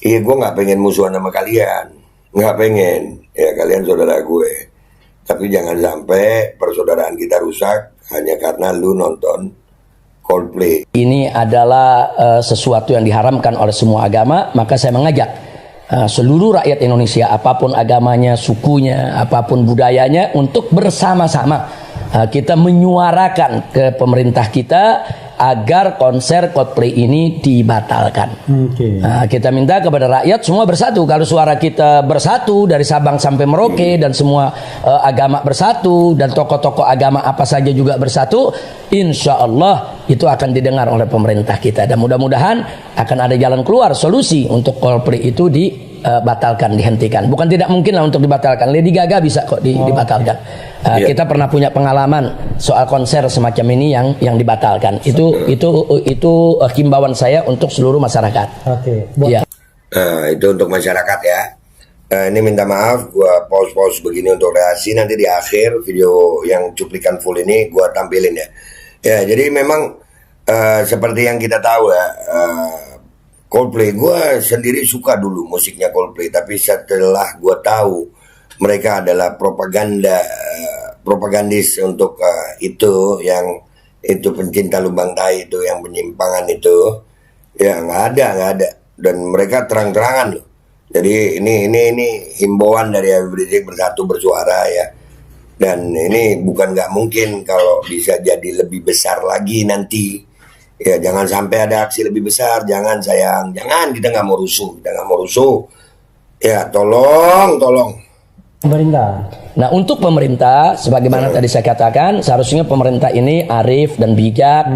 Iya, gue nggak pengen musuhan sama kalian, nggak pengen. Ya kalian saudara gue. Tapi jangan sampai persaudaraan kita rusak hanya karena lu nonton Coldplay. Ini adalah sesuatu yang diharamkan oleh semua agama, maka saya mengajak seluruh rakyat Indonesia, apapun agamanya, sukunya, apapun budayanya, untuk bersama-sama kita menyuarakan ke pemerintah kita agar konser Coldplay ini dibatalkan. Kita minta kepada rakyat semua bersatu. Kalau suara kita bersatu dari Sabang sampai Merauke dan semua agama bersatu dan tokoh-tokoh agama apa saja juga bersatu, insya Allah itu akan didengar oleh pemerintah kita. Dan mudah-mudahan akan ada jalan keluar, solusi untuk Coldplay itu dibatalkan, dihentikan. Bukan tidak mungkin lah untuk dibatalkan. Lady Gaga bisa kok dibatalkan. Kita pernah punya pengalaman soal konser semacam ini yang dibatalkan. Itu himbauan saya untuk seluruh masyarakat. Ya. Nah, itu untuk masyarakat ya. Ini minta maaf, gua pause begini untuk reaksi, nanti di akhir video yang cuplikan full ini gua tampilin ya. Ya, jadi memang seperti yang kita tahu ya, Coldplay, gue sendiri suka dulu musiknya Coldplay, tapi setelah gue tahu mereka adalah propagandis untuk itu pencinta lubang tai itu, yang penyimpangan itu, ya nggak ada, dan mereka terang-terangan loh. Jadi ini himbauan dari Habib Rizik bersatu bersuara ya, dan ini bukan nggak mungkin kalau bisa jadi lebih besar lagi nanti. Ya jangan sampai ada aksi lebih besar, jangan sayang, jangan, kita nggak mau rusuh, ya tolong pemerintah. Nah, untuk pemerintah, sebagaimana tadi saya katakan, seharusnya pemerintah ini arif dan bijak,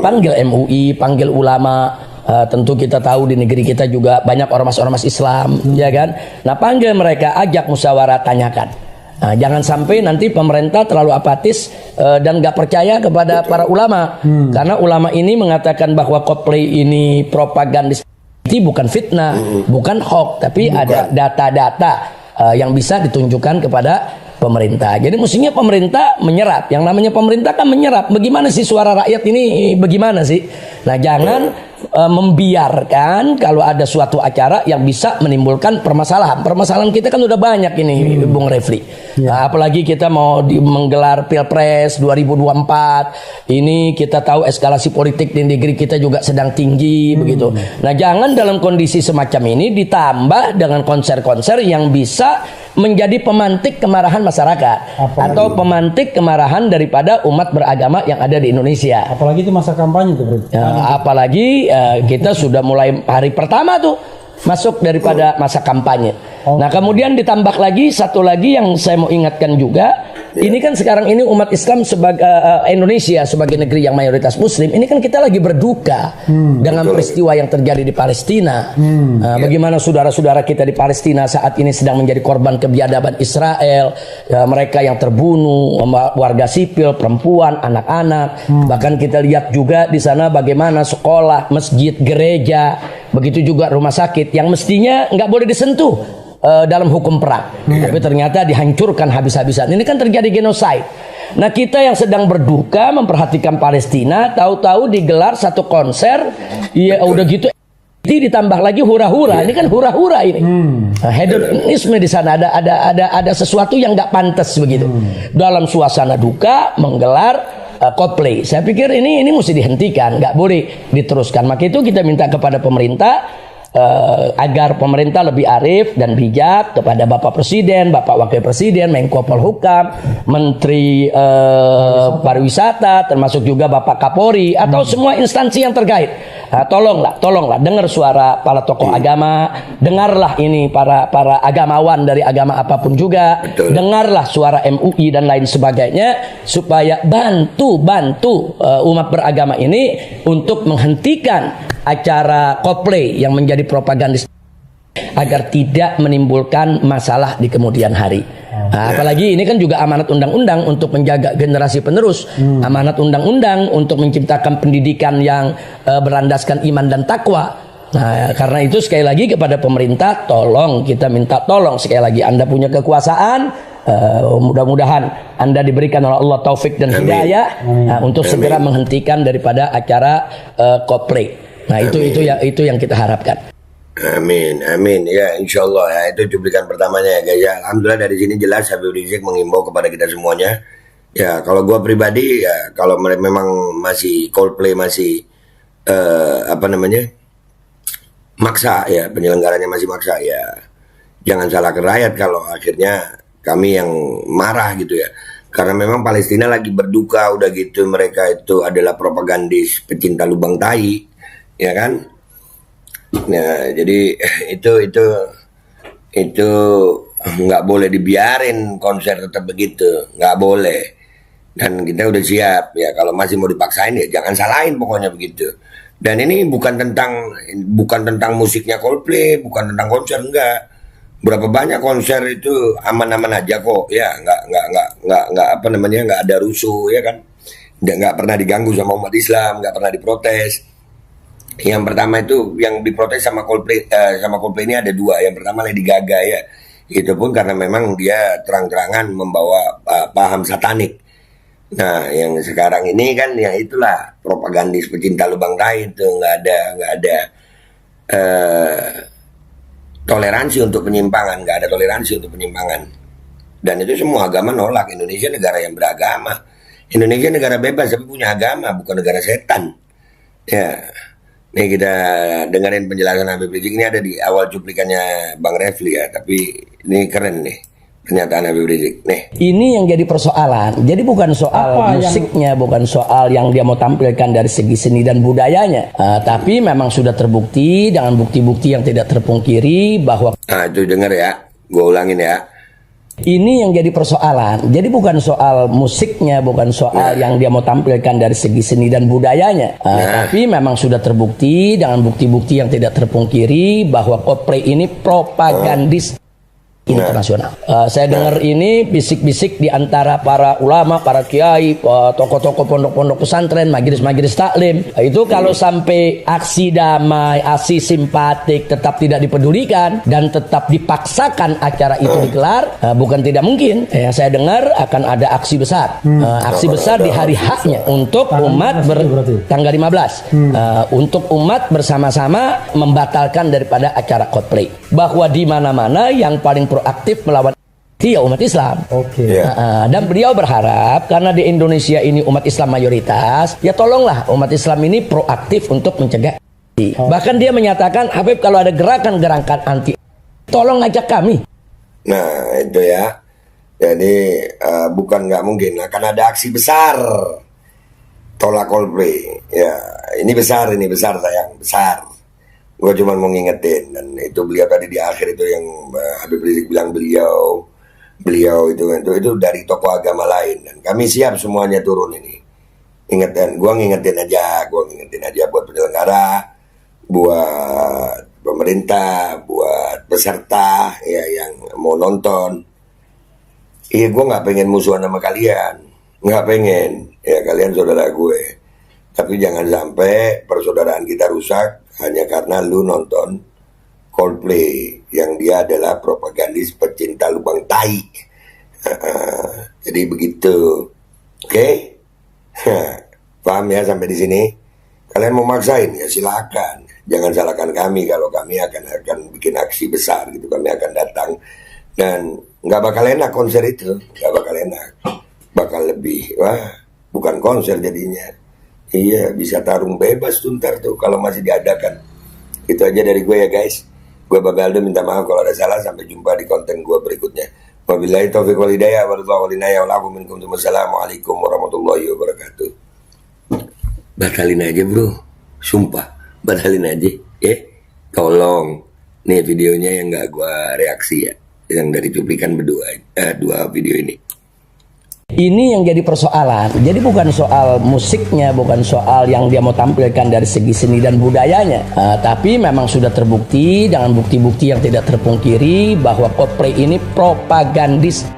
panggil MUI, panggil ulama. Tentu kita tahu di negeri kita juga banyak ormas-ormas Islam, ya kan? Nah, panggil mereka, ajak musyawarah, tanyakan. Nah, jangan sampai nanti pemerintah terlalu apatis dan nggak percaya kepada para ulama, karena ulama ini mengatakan bahwa Coldplay ini propagandis, bukan fitnah, bukan hoax, tapi ada data-data yang bisa ditunjukkan kepada pemerintah. Jadi mestinya pemerintah menyerap. Yang namanya pemerintah kan menyerap. Bagaimana sih suara rakyat ini? Bagaimana sih? Nah, jangan membiarkan kalau ada suatu acara yang bisa menimbulkan permasalahan. Permasalahan kita kan udah banyak ini, Bung Refli. Nah, apalagi kita mau menggelar Pilpres 2024. Ini kita tahu eskalasi politik di negeri kita juga sedang tinggi begitu. Nah, jangan dalam kondisi semacam ini ditambah dengan konser-konser yang bisa menjadi pemantik kemarahan masyarakat, atau pemantik kemarahan daripada umat beragama yang ada di Indonesia. Apalagi itu masa kampanye tuh, Bro. Apalagi kita sudah mulai hari pertama tuh masuk daripada masa kampanye. Nah, kemudian ditambah lagi satu lagi yang saya mau ingatkan juga. Ini kan sekarang ini umat Islam sebagai Indonesia sebagai negeri yang mayoritas Muslim, ini kan kita lagi berduka dengan peristiwa yang terjadi di Palestina. Bagaimana saudara-saudara kita di Palestina saat ini sedang menjadi korban kebiadaban Israel, mereka yang terbunuh, warga sipil, perempuan, anak-anak. Bahkan kita lihat juga di sana bagaimana sekolah, masjid, gereja, begitu juga rumah sakit yang mestinya nggak boleh disentuh dalam hukum perang, tapi ternyata dihancurkan habis-habisan. Ini kan terjadi genocide. Nah, kita yang sedang berduka memperhatikan Palestina, tahu-tahu digelar satu konser, ya udah gitu ditambah lagi hura-hura. Ini kan hura-hura ini. Hedonisme di sana, ada sesuatu yang nggak pantas begitu. Dalam suasana duka menggelar Coldplay. Saya pikir ini mesti dihentikan, nggak boleh diteruskan. Maka itu kita minta kepada pemerintah agar pemerintah lebih arif dan bijak kepada Bapak Presiden, Bapak Wakil Presiden, Menko Polhukam, Menteri Pariwisata, termasuk juga Bapak Kapolri atau semua instansi yang terkait. Tolonglah dengar suara para tokoh agama, dengarlah ini para agamawan dari agama apapun juga. Betul. Dengarlah suara MUI dan lain sebagainya supaya bantu umat beragama ini untuk menghentikan acara Coldplay yang menjadi propagandis agar tidak menimbulkan masalah di kemudian hari. Apalagi ini kan juga amanat undang-undang untuk menjaga generasi penerus, amanat undang-undang untuk menciptakan pendidikan yang berlandaskan iman dan takwa. Nah, karena itu sekali lagi kepada pemerintah, kita minta tolong sekali lagi, Anda punya kekuasaan, mudah-mudahan Anda diberikan oleh Allah taufik dan hidayah untuk segera menghentikan daripada acara Coldplay. Nah, itu yang kita harapkan. Amin, amin. Ya, insya Allah ya. Itu cuplikan pertamanya ya guys ya. Alhamdulillah dari sini jelas Habib Rizik mengimbau kepada kita semuanya. Ya, kalau gua pribadi ya, kalau memang masih Coldplay masih apa namanya maksa ya, penyelenggaranya masih maksa ya, jangan salahkan rakyat kalau akhirnya kami yang marah gitu ya. Karena memang Palestina lagi berduka udah gitu, mereka itu adalah propagandis pecinta lubang tai, ya kan? Nah, jadi itu nggak boleh dibiarin konser tetap begitu, nggak boleh. Dan kita udah siap ya, kalau masih mau dipaksain ya jangan salahin pokoknya begitu. Dan ini bukan tentang musiknya Coldplay, bukan tentang konser, enggak. Berapa banyak konser itu aman-aman aja kok ya, nggak apa namanya, nggak ada rusuh ya kan, nggak pernah diganggu sama umat Islam, nggak pernah diprotes. Yang pertama itu yang diprotes sama Coldplay ini ada dua. Yang pertama Lady Gaga ya, itu pun karena memang dia terang-terangan membawa paham satanik. Nah, yang sekarang ini kan ya itulah propagandis pecinta lubang tai, itu nggak ada eh, toleransi untuk penyimpangan, nggak ada toleransi untuk penyimpangan. Dan itu semua agama nolak. Indonesia negara yang beragama, Indonesia negara bebas tapi punya agama, bukan negara setan. Ya, nih kita dengerin penjelasan Habib Rizik. Ini ada di awal cuplikannya Bang Refli ya, tapi ini keren nih pernyataan Habib Rizik. Nih. Ini yang jadi persoalan. Jadi bukan soal musiknya, bukan soal yang dia mau tampilkan dari segi seni dan budayanya. Tapi memang sudah terbukti dengan bukti-bukti yang tidak terpungkiri bahwa. Nah itu denger ya, gue ulangin ya. Ini yang jadi persoalan. Jadi bukan soal musiknya, bukan soal yang dia mau tampilkan dari segi seni dan budayanya. Tapi memang sudah terbukti dengan bukti-bukti yang tidak terpungkiri bahwa Coldplay ini propagandis internasional. Saya dengar ini bisik-bisik di antara para ulama, para kiai, tokoh-tokoh pondok-pondok pesantren, majelis-majelis taklim. Itu kalau sampai aksi damai, aksi simpatik tetap tidak dipedulikan dan tetap dipaksakan acara itu digelar, bukan tidak mungkin. Saya dengar akan ada aksi besar. Aksi besar di hari haknya untuk umat tanggal 15. Untuk umat bersama-sama membatalkan daripada acara Coldplay. Bahwa di mana-mana yang paling proaktif melawan dia umat Islam. Dan beliau berharap karena di Indonesia ini umat Islam mayoritas, ya tolonglah umat Islam ini proaktif untuk mencegah. Bahkan dia menyatakan, Habib kalau ada gerakan-gerakan anti, tolong ngajak kami. Nah itu ya. Jadi bukan nggak mungkin akan ada aksi besar tolak Coldplay. Ya ini besar sayang, besar. Gue cuma mau ngingetin, dan itu beliau tadi di akhir itu yang Habib Rizik bilang beliau itu dari tokoh agama lain, dan kami siap semuanya turun ini. Ngingetin aja buat penyelenggara, buat pemerintah, buat peserta ya yang mau nonton. Iya, gue nggak pengen musuhan sama kalian, nggak pengen ya, kalian saudara gue. Tapi jangan sampai persaudaraan kita rusak hanya karena lu nonton Coldplay yang dia adalah propagandis pecinta lubang tai. Jadi begitu. Oke? Paham ya sampai di sini? Kalian mau maksain ya silakan. Jangan salahkan kami kalau kami akan bikin aksi besar gitu. Kami akan datang dan nggak bakal enak konser itu, nggak bakal enak. Bakal lebih bukan konser jadinya. Iya, bisa tarung bebas tuh ntar tuh kalau masih diadakan. Itu aja dari gue ya guys. Gue Bagaldo minta maaf kalau ada salah. Sampai jumpa di konten gue berikutnya. Wabillahi taufiq wal hidayah. Wassalamualaikum warahmatullahi wabarakatuh. Batalin aja bro. Sumpah, batalin aja. Tolong. Nih videonya yang gak gue reaksi ya. Yang dari cuplikan dua video ini. Ini yang jadi persoalan. Jadi bukan soal musiknya, bukan soal yang dia mau tampilkan dari segi seni dan budayanya. Tapi memang sudah terbukti dengan bukti-bukti yang tidak terpungkiri bahwa Coldplay ini propagandis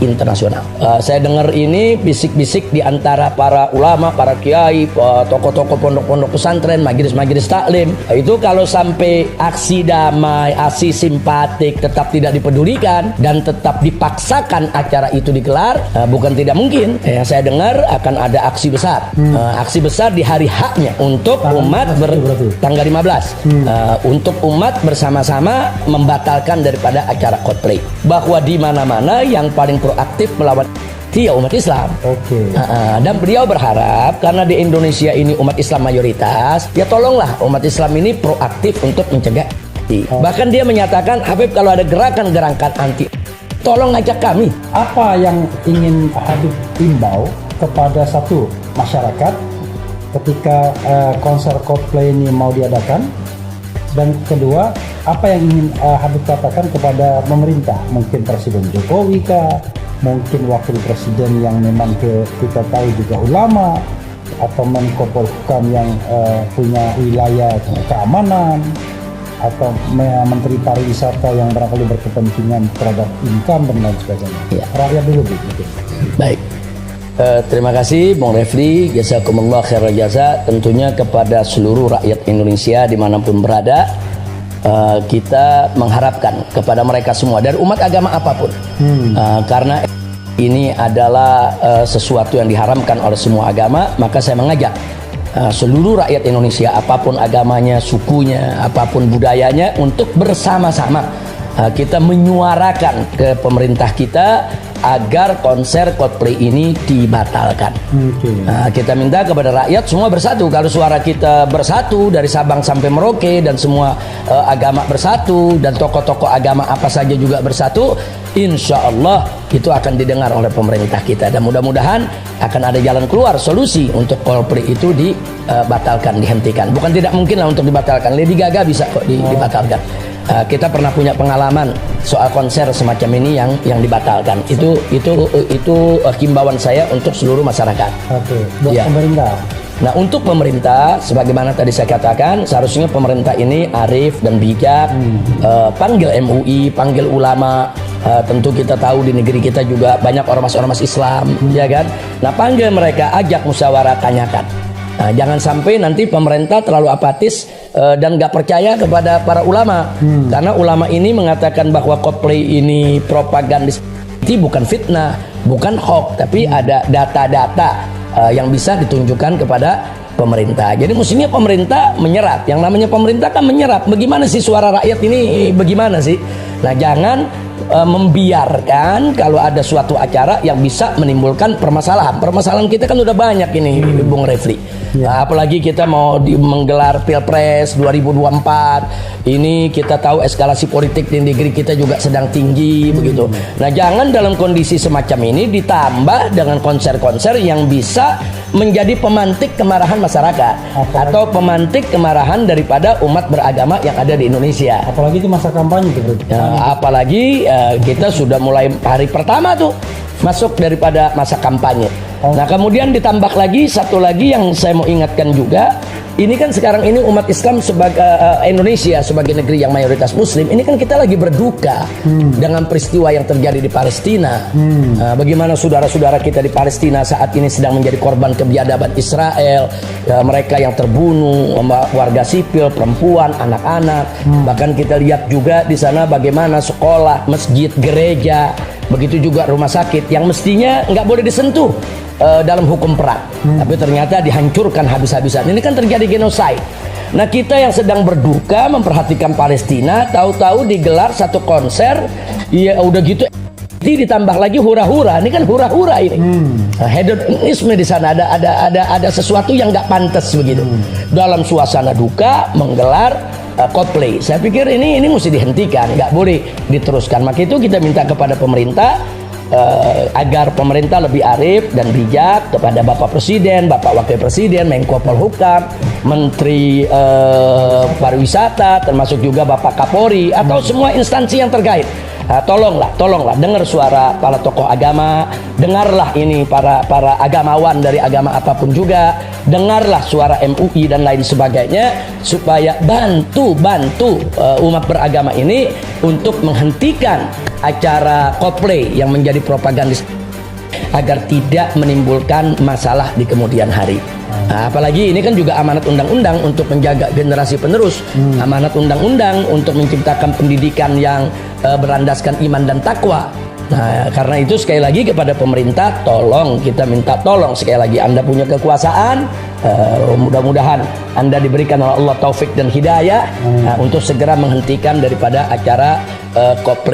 internasional. Saya dengar ini bisik-bisik di antara para ulama, para kiai, tokoh-tokoh pondok-pondok pesantren, majelis-majelis taklim. Itu kalau sampai aksi damai, aksi simpatik tetap tidak dipedulikan dan tetap dipaksakan acara itu digelar, bukan tidak mungkin. Saya dengar akan ada aksi besar. Aksi besar di hari haknya untuk umat tanggal 15. Untuk umat bersama-sama membatalkan daripada acara Coldplay. Bahwa di mana-mana yang paling proaktif melawan dia umat Islam. Dan beliau berharap karena di Indonesia ini umat Islam mayoritas, ya tolonglah umat Islam ini proaktif untuk mencegah. Bahkan dia menyatakan, Habib, kalau ada gerakan-gerakan anti, tolong ajak kami. Apa yang ingin Habib imbau kepada satu masyarakat ketika konser Coldplay ini mau diadakan, dan kedua, apa yang ingin Habib katakan kepada pemerintah, mungkin Presiden Jokowi kah, mungkin wakil presiden yang memang kita tahu juga ulama, atau Menko Polhukam yang punya wilayah keamanan, atau Menteri Pariwisata yang barangkali berkepentingan terhadap income dan lain sebagainya. Ya. Rakyat dulu, mungkin. Baik. Terima kasih Bung Refli, jazakumullah khairal jaza. Tentunya kepada seluruh rakyat Indonesia dimanapun berada, kita mengharapkan kepada mereka semua dari umat agama apapun, karena ini adalah sesuatu yang diharamkan oleh semua agama, maka saya mengajak seluruh rakyat Indonesia apapun agamanya, sukunya, apapun budayanya, untuk bersama-sama kita menyuarakan ke pemerintah kita agar konser Coldplay ini dibatalkan. Kita minta kepada rakyat semua bersatu. Kalau suara kita bersatu dari Sabang sampai Merauke dan semua agama bersatu dan tokoh-tokoh agama apa saja juga bersatu, insya Allah itu akan didengar oleh pemerintah kita, dan mudah-mudahan akan ada jalan keluar, solusi untuk Coldplay itu dibatalkan, dihentikan. Bukan tidak mungkin lah untuk dibatalkan. Lady Gaga bisa kok dibatalkan. Kita pernah punya pengalaman soal konser semacam ini yang dibatalkan. Itu himbauan saya untuk seluruh masyarakat. Buat pemerintah. Nah, untuk pemerintah, sebagaimana tadi saya katakan, seharusnya pemerintah ini arif dan bijak. Panggil MUI, panggil ulama. Tentu kita tahu di negeri kita juga banyak ormas-ormas Islam, ya kan? Nah, panggil mereka, ajak musyawarah, tanyakan. Nah, jangan sampai nanti pemerintah terlalu apatis dan gak percaya kepada para ulama, karena ulama ini mengatakan bahwa Coldplay ini propagandis, itu bukan fitnah, bukan hoax, tapi ada data-data yang bisa ditunjukkan kepada pemerintah. Jadi mestinya pemerintah menyerap. Yang namanya pemerintah kan menyerap. Bagaimana sih suara rakyat ini? Bagaimana sih? Nah, jangan membiarkan kalau ada suatu acara yang bisa menimbulkan permasalahan. Permasalahan kita kan udah banyak ini, Bung Refli. Nah, apalagi kita mau menggelar Pilpres 2024. Ini kita tahu eskalasi politik di negeri kita juga sedang tinggi begitu. Nah, jangan dalam kondisi semacam ini ditambah dengan konser-konser yang bisa menjadi pemantik kemarahan masyarakat, atau pemantik kemarahan daripada umat beragama yang ada di Indonesia. Apalagi itu masa kampanye tuh, apalagi kita sudah mulai hari pertama tuh masuk daripada masa kampanye. Nah, kemudian ditambah lagi satu lagi yang saya mau ingatkan juga, ini kan sekarang ini umat Islam sebagai Indonesia sebagai negeri yang mayoritas Muslim, ini kan kita lagi berduka dengan peristiwa yang terjadi di Palestina. Bagaimana saudara-saudara kita di Palestina saat ini sedang menjadi korban kebiadaban Israel, mereka yang terbunuh, warga sipil, perempuan, anak-anak. Bahkan kita lihat juga di sana bagaimana sekolah, masjid, gereja, begitu juga rumah sakit yang mestinya nggak boleh disentuh dalam hukum perang, tapi ternyata dihancurkan habis-habisan. Ini kan terjadi genocide. Nah, kita yang sedang berduka memperhatikan Palestina, tahu-tahu digelar satu konser, ya udah gitu ditambah lagi hura-hura. Ini kan hura-hura ini. Hedonisme di sana, ada sesuatu yang nggak pantas begitu. Dalam suasana duka menggelar Coldplay. Saya pikir ini mesti dihentikan, nggak boleh diteruskan. Maka itu kita minta kepada pemerintah agar pemerintah lebih arif dan bijak kepada Bapak Presiden, Bapak Wakil Presiden, Menko Polhukam, Menteri Pariwisata, termasuk juga Bapak Kapolri atau semua instansi yang terkait. Tolonglah dengar suara para tokoh agama, dengarlah ini para agamawan dari agama apapun juga, dengarlah suara MUI dan lain sebagainya, supaya bantu umat beragama ini untuk menghentikan acara Coldplay yang menjadi propagandis agar tidak menimbulkan masalah di kemudian hari. Nah, apalagi ini kan juga amanat undang-undang untuk menjaga generasi penerus, amanat undang-undang untuk menciptakan pendidikan yang berlandaskan iman dan takwa. Nah, karena itu sekali lagi kepada pemerintah, tolong, kita minta tolong sekali lagi, Anda punya kekuasaan, mudah-mudahan Anda diberikan oleh Allah taufik dan hidayah untuk segera menghentikan daripada acara Coldplay.